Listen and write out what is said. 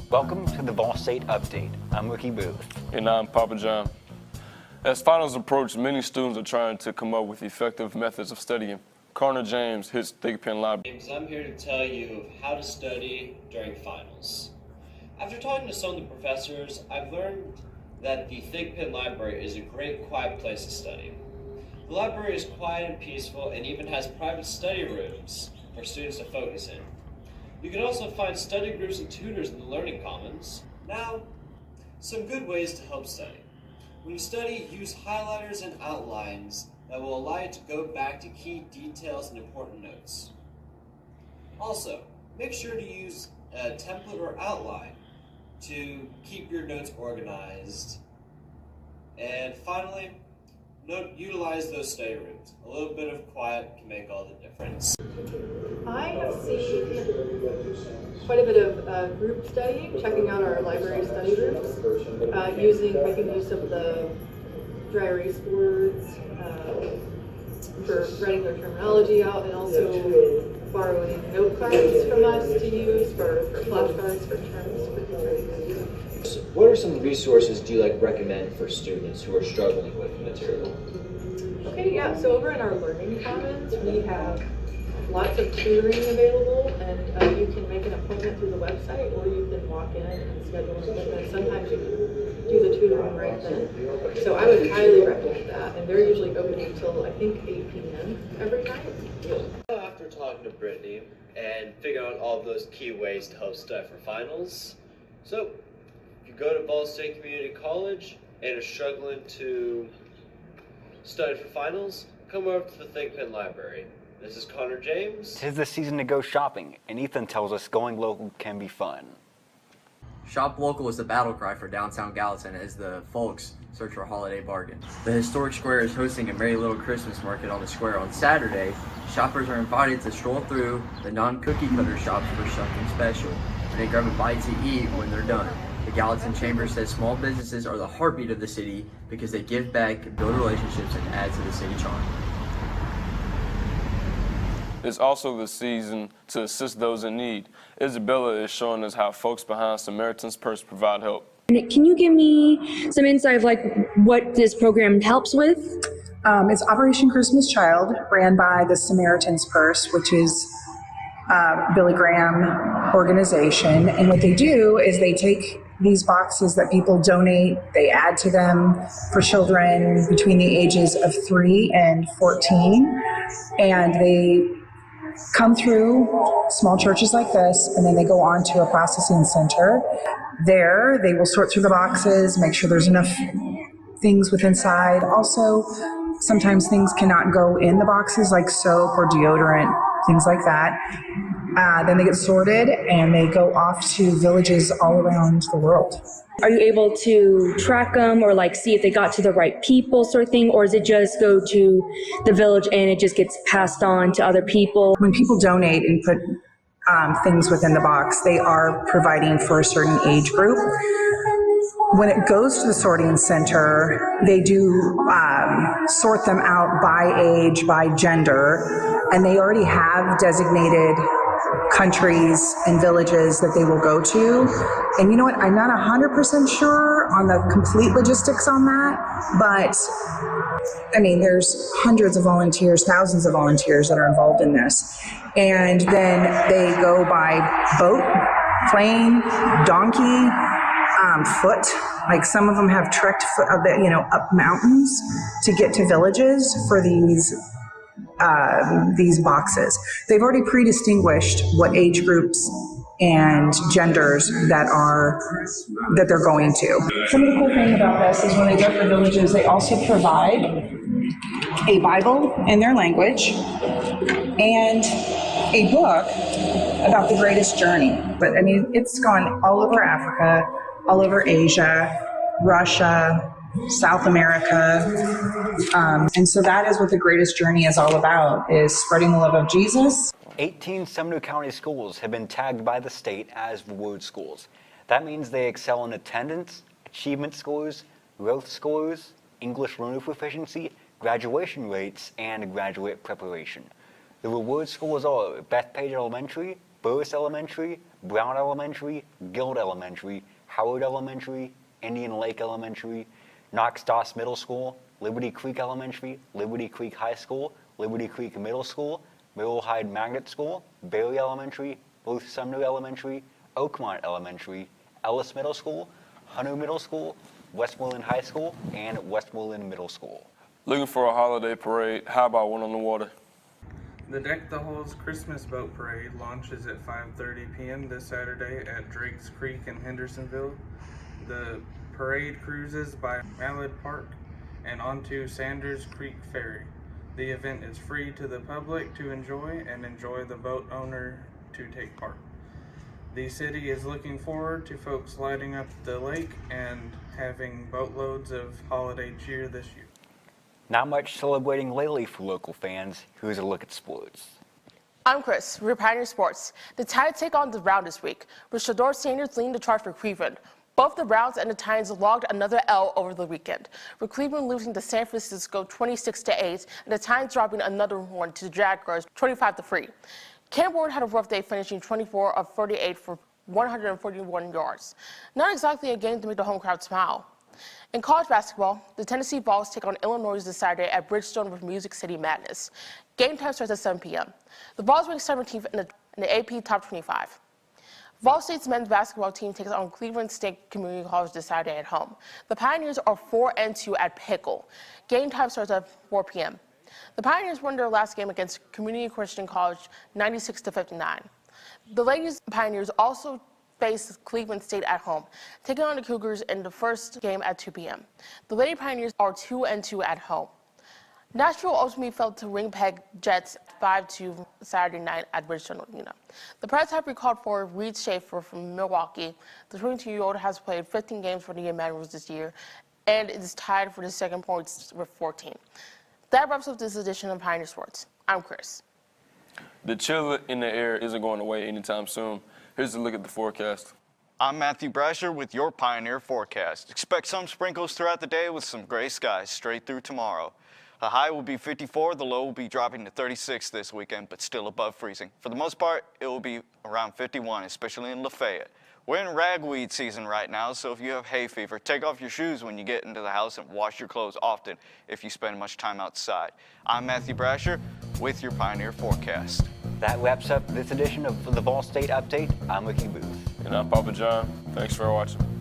Welcome to the Vol State Update. I'm Ricky Booth. And I'm Papa John. As finals approach, many students are trying to come up with effective methods of studying. Connor James hits Thick Pen Library. I'm here to tell you how to study during finals. After talking to some of the professors, I've learned that the Thick Pen Library is a great quiet place to study. The library is quiet and peaceful and even has private study rooms for students to focus in. You can also find study groups and tutors in the Learning Commons. Now, some good ways to help study. When you study, use highlighters and outlines that will allow you to go back to key details and important notes. Also, make sure to use a template or outline to keep your notes organized. And finally, utilize those study rooms. A little bit of quiet can make all the difference. I have seen quite a bit of group studying, checking out our library study rooms, making use of the dry erase boards for writing their terminology out, and also borrowing note cards from us to use for flashcards for terms for different. What are some resources do you recommend for students who are struggling with material? Okay, yeah, so over in our Learning Commons, we have lots of tutoring available, and you can make an appointment through the website, or you can walk in and schedule an appointment. Sometimes you can do the tutoring right then. So I would highly recommend that, and they're usually open until I think 8 p.m. every night. After talking to Brittany and figuring out all of those key ways to help study for finals, so if you go to Ball State Community College and are struggling to study for finals, come over to the Think Pen Library. This is Connor James. 'Tis the season to go shopping, and Ethan tells us going local can be fun. Shop local is the battle cry for downtown Gallatin as the folks search for holiday bargains. The historic square is hosting a Merry Little Christmas market on the square on Saturday. Shoppers are invited to stroll through the non-cookie cutter shops for something special, and then grab a bite to eat when they're done. The Gallatin Chamber says small businesses are the heartbeat of the city because they give back, build relationships, and add to the city charm. It's also the season to assist those in need. Isabella is showing us how folks behind Samaritan's Purse provide help. Can you give me some insight of what this program helps with? It's Operation Christmas Child, ran by the Samaritan's Purse, which is a Billy Graham organization. And what they do is they take these boxes that people donate, they add to them for children between the ages of 3 and 14. And they come through small churches like this, and then they go on to a processing center. There, they will sort through the boxes, make sure there's enough things with inside. Also, sometimes things cannot go in the boxes, like soap or deodorant, things like that. Then they get sorted, and they go off to villages all around the world. Are you able to track them or see if they got to the right people sort of thing, or does it just go to the village and it just gets passed on to other people? When people donate and put things within the box, they are providing for a certain age group. When it goes to the sorting center, they do sort them out by age, by gender, and they already have designated countries and villages that they will go to. And you know what, I'm not 100% sure on the complete logistics on that, but I mean, there's hundreds of volunteers, thousands of volunteers that are involved in this. And then they go by boat, plane, donkey, foot. Some of them have trekked up mountains to get to villages for these boxes. They've already pre-distinguished what age groups and genders that they're going to. Some of the cool thing about this is when they go to the villages, they also provide a Bible in their language and a book about the greatest journey. But I mean, it's gone all over Africa, all over Asia, Russia, South America. And so that is what the greatest journey is all about, is spreading the love of Jesus. 18 Seminole County schools have been tagged by the state as reward schools. That means they excel in attendance, achievement scores, growth scores, English learner proficiency, graduation rates, and graduate preparation. The reward schools are Bethpage Elementary, Burris Elementary, Brown Elementary, Guild Elementary, Howard Elementary, Indian Lake Elementary, Knox Doss Middle School, Liberty Creek Elementary, Liberty Creek High School, Liberty Creek Middle School, Middle Hyde Magnet School, Berry Elementary, Booth Sumner Elementary, Oakmont Elementary, Ellis Middle School, Hunter Middle School, Westmoreland High School, and Westmoreland Middle School. Looking for a holiday parade? How about one on the water? The Deck the Halls Christmas Boat Parade launches at 5:30 p.m. this Saturday at Drakes Creek in Hendersonville. The parade cruises by Mallard Park and onto Sanders Creek Ferry. The event is free to the public to enjoy and enjoy the boat owner to take part. The city is looking forward to folks lighting up the lake and having boatloads of holiday cheer this year. Not much celebrating lately for local fans. Here's a look at sports. I'm Chris, we're Pioneer Sports. The Tide take on the Browns this week, with Shador Sanders leading the charge for Cleveland. Both the Browns and the Titans logged another L over the weekend, with Cleveland losing to San Francisco 26-8, and the Titans dropping another one to the Jaguars 25-3. Cam Ward had a rough day, finishing 24 of 38 for 141 yards. Not exactly a game to make the home crowd smile. In college basketball, the Tennessee Vols take on Illinois this Saturday at Bridgestone with Music City Madness. Game time starts at 7 p.m. The Vols rank 17th in the AP Top 25. Vol State's men's basketball team takes on Cleveland State Community College this Saturday at home. The Pioneers are 4-2 at Pickle. Game time starts at 4 p.m. The Pioneers won their last game against Community Christian College 96-59. The ladies Pioneers also face Cleveland State at home, taking on the Cougars in the first game at 2 p.m. The Lady Pioneers are 2-2 at home. Nashville ultimately fell to Winnipeg Jets 5-2 Saturday night at Bridgestone Arena. The Preds have recalled for Reed Schaefer from Milwaukee. The 22-year-old has played 15 games for the Emmanuels this year and is tied for the second points with 14. That wraps up this edition of Pioneer Sports. I'm Chris. The chill in the air isn't going away anytime soon. Here's a look at the forecast. I'm Matthew Brasher with your Pioneer forecast. Expect some sprinkles throughout the day with some gray skies straight through tomorrow. The high will be 54, the low will be dropping to 36 this weekend, but still above freezing. For the most part, it will be around 51, especially in Lafayette. We're in ragweed season right now, so if you have hay fever, take off your shoes when you get into the house and wash your clothes often if you spend much time outside. I'm Matthew Brasher with your Pioneer forecast. That wraps up this edition of the Vol State Update. I'm Ricky Booth. And I'm Papa John. Thanks for watching.